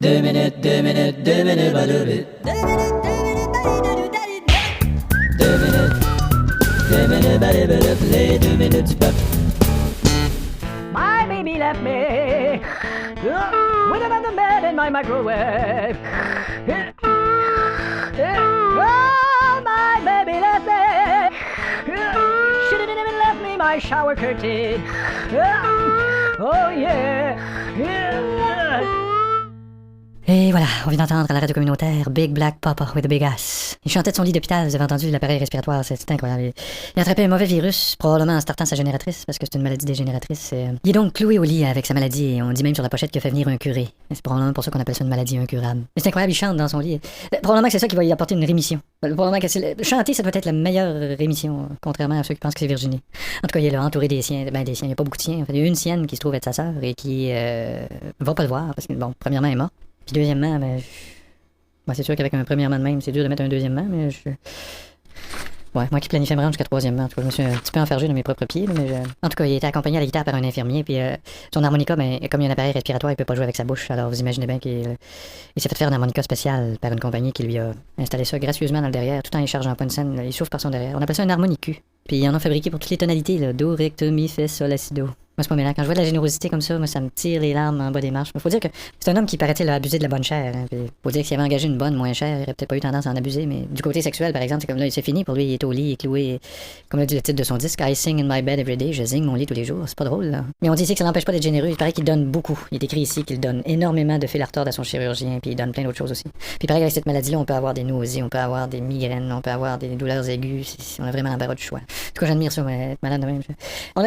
2 minutes, 2 minutes, 2 minutes, badoubit. 2 minutes, 2 minutes, badoubit, play 2 minutes, bop. My baby left me with another man in my microwave. Oh, my baby left me. She didn't even left me my shower curtain. Oh yeah. Et voilà, on vient d'entendre à la radio communautaire Big Black Papa with a Big Ass. Il chantait de son lit d'hôpital, vous avez entendu l'appareil respiratoire, c'est incroyable. Il a attrapé un mauvais virus, probablement en startant sa génératrice, parce que c'est une maladie dégénératrice. Il est donc cloué au lit avec sa maladie, et on dit même sur la pochette qu'il a fait venir un curé. C'est probablement pour ça qu'on appelle ça une maladie incurable. Mais c'est incroyable, il chante dans son lit. Probablement que c'est ça qui va lui apporter une rémission. Probablement que chanter, ça doit être la meilleure rémission, contrairement à ceux qui pensent que c'est Virginie. En tout cas, il est là, entouré des siens. Ben, des siens, il n'y a pas beaucoup de siens. En fait, il y a une sienne qui se trouve être sa sœur et qui va pas le voir, parce que, bon, premièrement, elle est morte. Puis deuxièmement, ben, c'est sûr qu'avec un premièrement de même, c'est dur de mettre un deuxièmement, mais ouais, moi qui planifiais me rendre jusqu'à troisièmement, en tout cas, je me suis un petit peu enfargé dans mes propres pieds, là, mais en tout cas, il était accompagné à la guitare par un infirmier, puis son harmonica, ben, comme il y a un appareil respiratoire, il peut pas jouer avec sa bouche, alors vous imaginez bien qu'il s'est fait faire un harmonica spécial par une compagnie qui lui a installé ça gracieusement dans le derrière, tout en y chargeant pas une scène, là, il souffle par son derrière. On appelle ça un harmonicu. Puis ils en ont fabriqué pour toutes les tonalités, là, do, ré, mi, fé, sol, la, si, do. Moi, c'est pas mélange. Quand je vois de la générosité comme ça, moi, ça me tire les larmes en bas des marches. Mais faut dire que c'est un homme qui, paraît-il, a abusé de la bonne chair. Hein. Puis, faut dire que s'il avait engagé une bonne moins chère, il aurait peut-être pas eu tendance à en abuser. Mais du côté sexuel, par exemple, c'est comme là, c'est fini pour lui. Il est au lit, il est cloué. Comme le dit le titre de son disque, I sing in my bed every day. Je zigne mon lit tous les jours. C'est pas drôle, là. Mais on dit ici que ça n'empêche pas d'être généreux. Il paraît qu'il donne beaucoup. Il est écrit ici qu'il donne énormément de fil à retordre à son chirurgien. Puis il donne plein d'autres choses aussi. Puis pareil, avec cette maladie-là, on peut avoir des nausées, on peut avoir des migraines, on peut avoir des douleurs aiguës. On a vraiment l'embarras du choix. En tout cas, j'admire ça, mais être malade de même.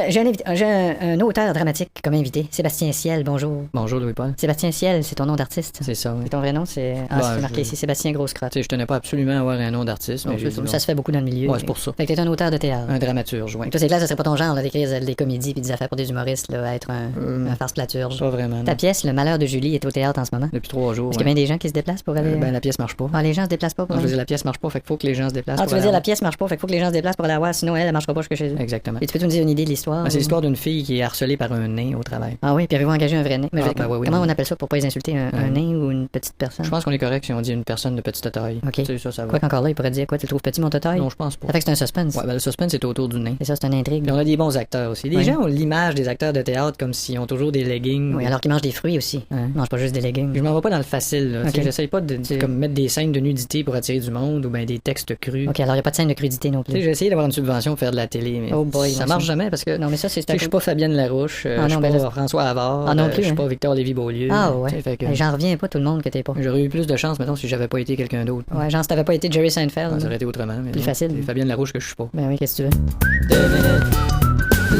J'ai un auteur dramatique comme invité, Sébastien Ciel, bonjour. Bonjour Louis-Paul. Sébastien Ciel, c'est ton nom d'artiste? C'est ça, oui. C'est ton vrai nom? C'est marqué ici, Sébastien Grosse-Crotte. Tu sais, je tenais pas absolument à avoir un nom d'artiste, mais ça se fait beaucoup dans le milieu. Ouais, c'est pour ça. Fait que t'es un auteur de théâtre. Un dramaturge, oui. Toi, c'est clair, ça serait pas ton genre, là, d'écrire des comédies puis des affaires pour des humoristes, là, à être un farce-platurge. Pas vraiment. Ta pièce, Le Malheur de Julie, est au théâtre en ce moment? Depuis 3 jours. Est-ce qu'il y a bien des gens qui se déplacent pour aller... Ben, la pièce marche pas. Ah, les gens se déplacent pas pour Je veux dire, la pièce marche pas, fait qu'il faut que les gens se déplacent. Ah, tu veux dire, la pièce marche pas, fait qu'il faut que les gens se déplacent pour aller la voir, sinon elle marchera pas jusque chez eux. Exactement. Et tu peux nous dire une idée de l'histoire? C'est l'histoire d'une fille qui est harcelée par un nain au travail. Ah oui, puis avez-vous engagé un vrai nain? Mais oui. Comment on appelle ça pour pas les insulter? Un nain ou une petite personne? Je pense qu'on est correct si on dit une personne de petite taille. Ok. Tu sais, ça va. Quoi qu'encore là, il pourrait dire quoi? Tu le trouves petit, mon taille? Non, je pense pas. Ça fait que c'est un suspense. Ouais, ben le suspense est autour du nain. C'est ça, c'est une intrigue. Puis on a des bons acteurs aussi. Les gens ont l'image des acteurs de théâtre comme s'ils ont toujours des leggings. Oui, alors qu'ils mangent des fruits aussi. Ils mangent pas juste des leggings. Je m'en vais pas dans le facile, là. Okay. J'essaye pas de comme mettre des scènes de nudité pour attirer du monde ou ben des textes crus. Ok, alors il y a pas de scène de crudité non plus. J'ai essayé d'avoir une subvention pour faire de la télé, mais ça marche jamais parce que non, mais ça c'est je suis pas Fabienne Larouche, je suis pas François Havard, je suis pas Victor Lévy-Beaulieu. Ah ouais. J'en reviens pas tout le monde que t'es pas. J'aurais eu plus de chance maintenant si j'avais pas été quelqu'un d'autre. Ouais, genre si t'avais pas été Jerry Seinfeld. Ça aurait été autrement, mais plus facile. C'est Fabienne Larouche que je suis pas. Ben oui, qu'est-ce que tu veux? 2 minutes,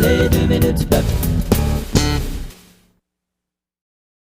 play 2 minutes, bop.